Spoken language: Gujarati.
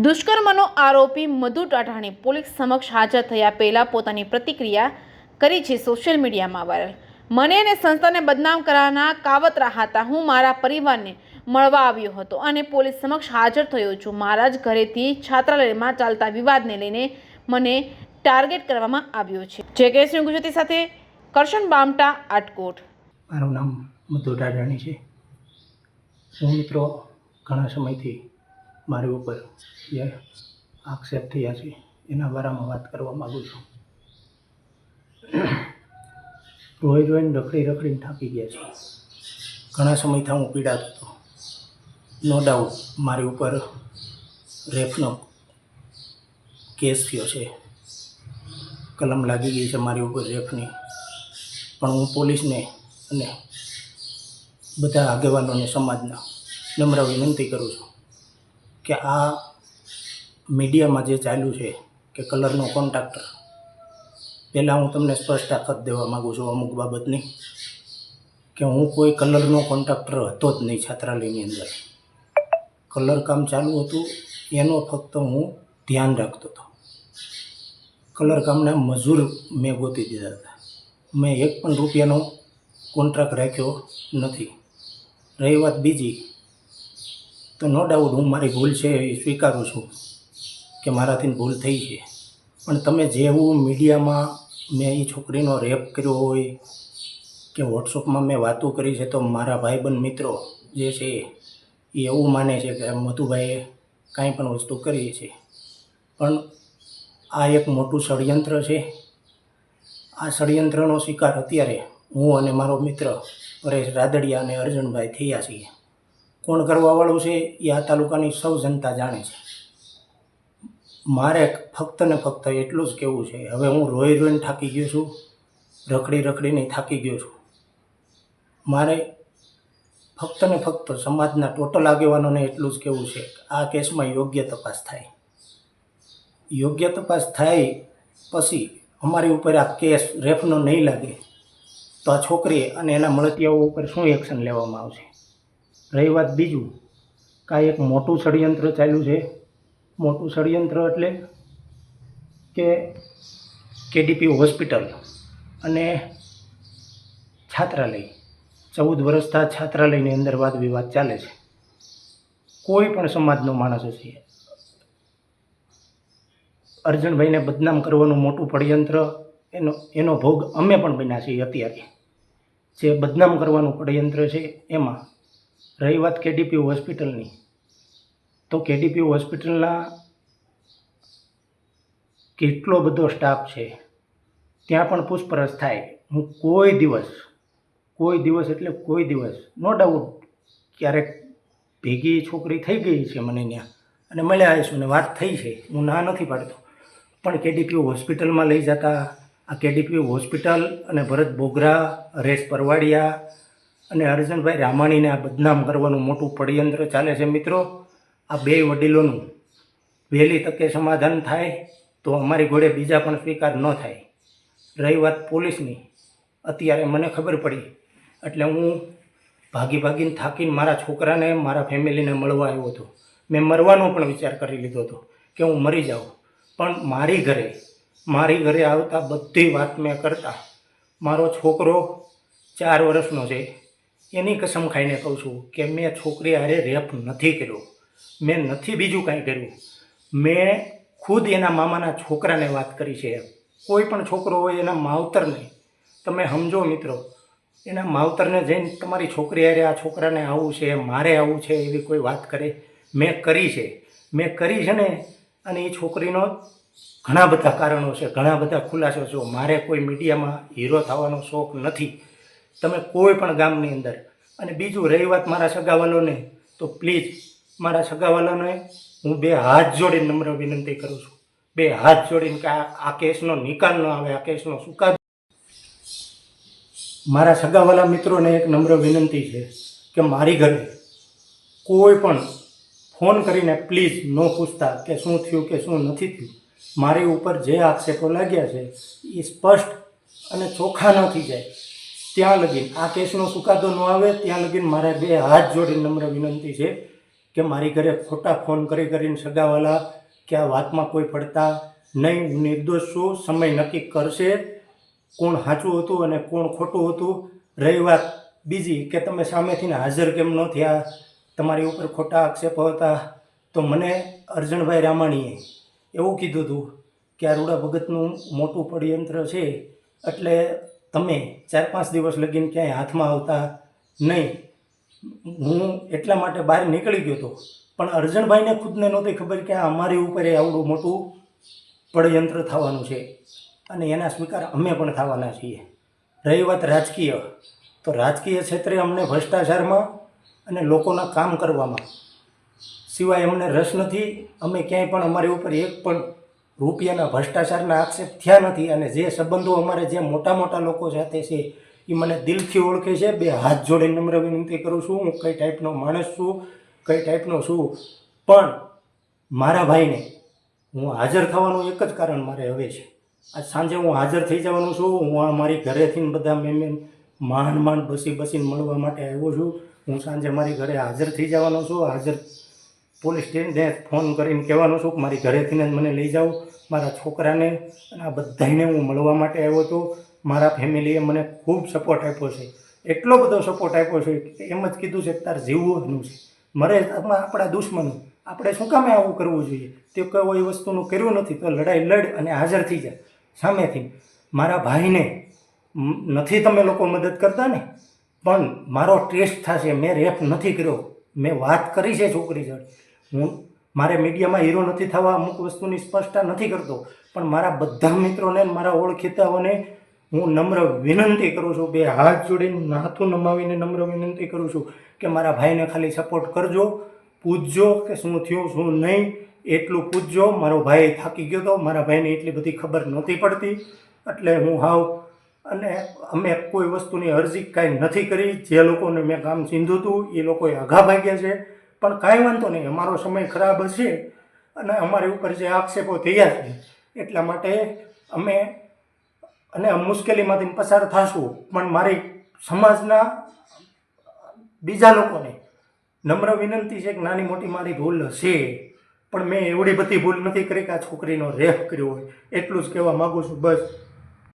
દુષ્કર્મનો આરોપી મધુ ટાઢાણી પોલીસ સમક્ષ હાજર થયા પહેલા પોતાની પ્રતિક્રિયા કરી છે સોશિયલ મીડિયામાં વાયરલ। મને અને સંસ્થાને બદનામ કરવાના કાવતરા હતા। હું મારા પરિવારને મળવા આવ્યો હતો અને પોલીસ સમક્ષ હાજર થયો છું। મારા જ ઘરેથી છાત્રાલયમાં ચાલતા વિવાદને લઈને મને ટાર્ગેટ કરવામાં આવ્યો છે। જે કેસની ગુજરાતી સાથે કરશન બામટા આટકોટ। મારું નામ મધુ ટાઢાણી છે। હું મિત્રો ઘણા સમયથી મારી ઉપર જે આક્ષેપ થયા છે એના બારામાં વાત કરવા માગું છું। રોઈને રખડીને થાકી ગયા છે। ઘણા સમયથી હું પીડાતો હતો। નો ડાઉટ મારી ઉપર રેપનો કેસ થયો છે, કલમ લાગી ગઈ છે મારી ઉપર રેપની। પણ હું પોલીસને અને બધા આગેવાનોને સમાજના નમ્ર વિનંતી કરું છું કે આ મીડિયામાં જે ચાલ્યું છે કે કલરનો કોન્ટ્રાક્ટર, પહેલાં હું તમને સ્પષ્ટતા દેવા માગું છું અમુક બાબતની કે હું કોઈ કલરનો કોન્ટ્રાક્ટર હતો જ નહીં। છાત્રાલયની અંદર કલર કામ ચાલુ હતું એનો ફક્ત હું ધ્યાન રાખતો હતો। કલર કામના મજૂર મેં ગોતી દીધા હતા। મેં એક પણ રૂપિયાનો કોન્ટ્રાક્ટ રાખ્યો નથી। રહી વાત બીજી, તો નો ડાઉટ હું મારી ભૂલ છે એ સ્વીકારું છું કે મારાથી ભૂલ થઈ છે। પણ તમે જેવું મીડિયામાં મેં એ છોકરીનો રેપ કર્યો હોય કે વોટ્સઅપમાં મેં વાતો કરી છે, તો મારા ભાઈબંધ મિત્રો જે છે એ એવું માને છે કે મધુભાઈએ કાંઈ પણ વસ્તુ કરી છે। પણ આ એક મોટું ષડયંત્ર છે। આ ષડયંત્રનો શિકાર અત્યારે હું અને મારો મિત્ર પરેશ રાદડિયા અને અર્જુનભાઈ થયા છીએ। કોણ કરવાવાળું છે એ આ તાલુકાની સૌ જનતા જાણે છે। મારે ફક્ત ને ફક્ત એટલું જ કહેવું છે, હવે હું રોઈને થાકી ગયો છું, રખડીને થાકી ગયો છું। મારે ફક્ત ને ફક્ત સમાજના ટોટલ આગેવાનોને એટલું જ કહેવું છે કે આ કેસમાં યોગ્ય તપાસ થાય। યોગ્ય તપાસ થાય પછી અમારી ઉપર આ કેસ રેપનો નહીં લાગે તો આ છોકરી અને એના મળતિયાઓ ઉપર શું એક્શન લેવામાં આવશે। રહી વાત બીજું, કાંઈ એક મોટું ષડયંત્ર ચાલ્યું છે। મોટું ષડયંત્ર એટલે કે કેડીપી હોસ્પિટલ અને છાત્રાલય, 14 વર્ષથી છાત્રાલયની અંદર વાદ વિવાદ ચાલે છે। કોઈ પણ સમાજનો માણસ હશે, અર્જુનભાઈને બદનામ કરવાનું મોટું ષડયંત્ર એનો ભોગ અમે પણ બન્યા છીએ। અત્યારે જે બદનામ કરવાનું ષડયંત્ર છે એમાં રહી વાત કેડીપી હોસ્પિટલની, તો કેડીપી હોસ્પિટલના કેટલો બધો સ્ટાફ છે, ત્યાં પણ પૂછપરછ થાય। હું કોઈ દિવસ નો ડાઉટ ક્યારેક ભેગી છોકરી થઈ ગઈ છે મને ત્યાં અને મળ્યા આવીશું ને વાત થઈ છે, હું ના નથી પાડતો। પણ કેડીપી હોસ્પિટલમાં લઈ જતા આ કેડીપી હોસ્પિટલ અને ભરત બોગરા, હરેશ પરવાડિયા અને અર્જુનભાઈ રામાણીને આ બદનામ કરવાનું મોટું ષડયંત્ર ચાલે છે। મિત્રો, આ બે વડીલોનું વહેલી તકે સમાધાન થાય તો અમારી ઘોડે બીજા પણ સ્વીકાર ન થાય। રહી વાત પોલીસની, અત્યારે મને ખબર પડી એટલે હું ભાગીને થાકીને મારા છોકરાને, મારા ફેમિલીને મળવા આવ્યો હતો। મેં મરવાનો પણ વિચાર કરી લીધો હતો કે હું મરી જાઉં, પણ મારી ઘરે આવતા બધી વાત મેં કરતા મારો છોકરો 4 વર્ષનો છે, એની કસમ ખાઈને કહું છું કે મેં છોકરી હારે રેપ નથી કર્યો, મેં નથી બીજું કાંઈ કર્યું। મેં ખુદ એના મામાના છોકરાને વાત કરી છે। કોઈ પણ છોકરો હોય એના માવતરને તમે સમજો મિત્રો, એના માવતરને જઈને તમારી છોકરી હારે આ છોકરાને આવું છે, મારે આવું છે એવી કોઈ વાત કરે? મેં કરી છે ને। અને એ છોકરીનો ઘણા બધા કારણો છે, ઘણા બધા ખુલાસો છે। મારે કોઈ મીડિયામાં હીરો થવાનો શોખ નથી, તમે કોઈ પણ ગામની અંદર। અને બીજું રહી વાત મારા સગાવાલોને, તો પ્લીઝ મારા સગાવાલોને હું 2 હાથ જોડીને નમ્ર વિનંતી કરું છું, 2 હાથ જોડીને કે આ કેસનો નિકાલ ન આવે, આ કેસનો ચુકાદો। મારા સગાવાલા મિત્રોને એક નમ્ર વિનંતી છે કે મારી ઘરે કોઈ પણ ફોન કરીને પ્લીઝ ન પૂછતા કે શું થયું કે શું નથી થયું। મારી ઉપર જે આક્ષેપો લાગ્યા છે એ સ્પષ્ટ અને ચોખ્ખા ન થઈ જાય ત્યાં લગીન, આ કેસનો ચુકાદો ન આવે ત્યાં લગીન મારે 2 હાથ જોડીને નમ્ર વિનંતી છે કે મારી ઘરે ખોટા ફોન કરી કરીને સગાવાલા કે આ વાતમાં કોઈ પડતા નહીં. હું નિર્દોષ છું. સમય નક્કી કરશે કોણ સાચું હતું અને કોણ ખોટું હતું. રહી વાત બીજી કે તમે સામેથી હાજર કેમ ન થયા, તમારી ઉપર ખોટા આક્ષેપો હતા, તો મને અર્જણભાઈ રામાણીએ એવું કીધું હતું કે આ રૂડા ભગતનું મોટું પડયંત્ર છે, એટલે તમે 4-5 દિવસ લગીને ક્યાંય હાથમાં આવતા નહીં. હું એટલા માટે બહાર નીકળી ગયો હતો, પણ અર્જણભાઈને ખુદને નહોતી ખબર કે આ અમારી ઉપર આવડું મોટું પડયંત્ર થવાનું છે અને એના સ્વીકાર અમે પણ થવાના છીએ. રહી વાત રાજકીય, તો રાજકીય ક્ષેત્રે અમને ભ્રષ્ટાચારમાં અને લોકોના કામ કરવામાં સિવાય અમને રસ નથી. અમે ક્યાંય પણ અમારી ઉપર એક પણ રૂપિયાના ભ્રષ્ટાચારના આક્ષેપ થયા નથી. અને જે સંબંધો અમારે જે મોટા મોટા લોકો સાથે છે એ મને દિલથી ઓળખે છે. 2 હાથ જોડીને નમ્ર વિનંતી કરું છું, હું કઈ ટાઈપનો માણસ છું, કઈ ટાઈપનો છું. પણ મારા ભાઈને હું હાજર થવાનું એક જ કારણ મારે હવે છે. આજ સાંજે હું હાજર થઈ જવાનું છું. હું મારી ઘરેથી બધા માંડ બસીને મળવા માટે આવ્યો છું. હું સાંજે મારી ઘરે હાજર થઈ જવાનો છું. હાજર પોલીસ સ્ટેશને ફોન કરીને કહેવાનું છું કે મારી ઘરેથી જ મને લઈ જાઓ, મારા છોકરાને અને આ બધાને હું મળવા માટે આવ્યો હતો. મારા ફેમિલીએ મને ખૂબ સપોર્ટ આપ્યો છે, એટલો બધો સપોર્ટ આપ્યો છે કે એમ જ કીધું છે કે તાર જીવવાનું છે, મરે આપણા દુશ્મનો, આપણે શું કામે આવું કરવું જોઈએ? તે કોઈ વસ્તુનું કર્યું નથી તો લડાઈ લડ અને હાજર થઈ જાય સામેથી. મારા ભાઈને નથી તમે લોકો મદદ કરતા ને, પણ મારો ટેસ્ટ થશે. મેં રેપ નથી કર્યો, મેં વાત કરી છે છોકરી જોડે. હું મારે મીડિયામાં હીરો નથી થવા, અમુક વસ્તુની સ્પષ્ટતા નથી કરતો, પણ મારા બધા મિત્રોને મારા ઓળખીતાઓને હું નમ્ર વિનંતી કરું છું, 2 હાથ જોડીને નાથું નમાવીને નમ્ર વિનંતી કરું છું કે મારા ભાઈને ખાલી સપોર્ટ કરજો, પૂછજો કે શું થયું શું નહીં, એટલું પૂછજો. મારો ભાઈ થાકી ગયો હતો, મારા ભાઈને એટલી બધી ખબર નહોતી પડતી, એટલે હું અને અમે કોઈ વસ્તુની અરજી કાંઈ નથી કરી. જે લોકોને મેં કામ ચીંધ્યું હતું એ લોકોએ આઘા ભાગ્યા છે, પણ કાંઈ વાંધો નહીં. અમારો સમય ખરાબ હશે અને અમારી ઉપર જે આક્ષેપો થયા છે એટલા માટે અમે મુશ્કેલીમાંથી પસાર થશું. પણ મારી સમાજના બીજા લોકોને નમ્ર વિનંતી છે કે નાની મોટી મારી ભૂલ હશે, પણ મેં એવડી બધી ભૂલ નથી કરી કે આ છોકરીનો રેપ કર્યો હોય. એટલું જ કહેવા માગું છું બસ.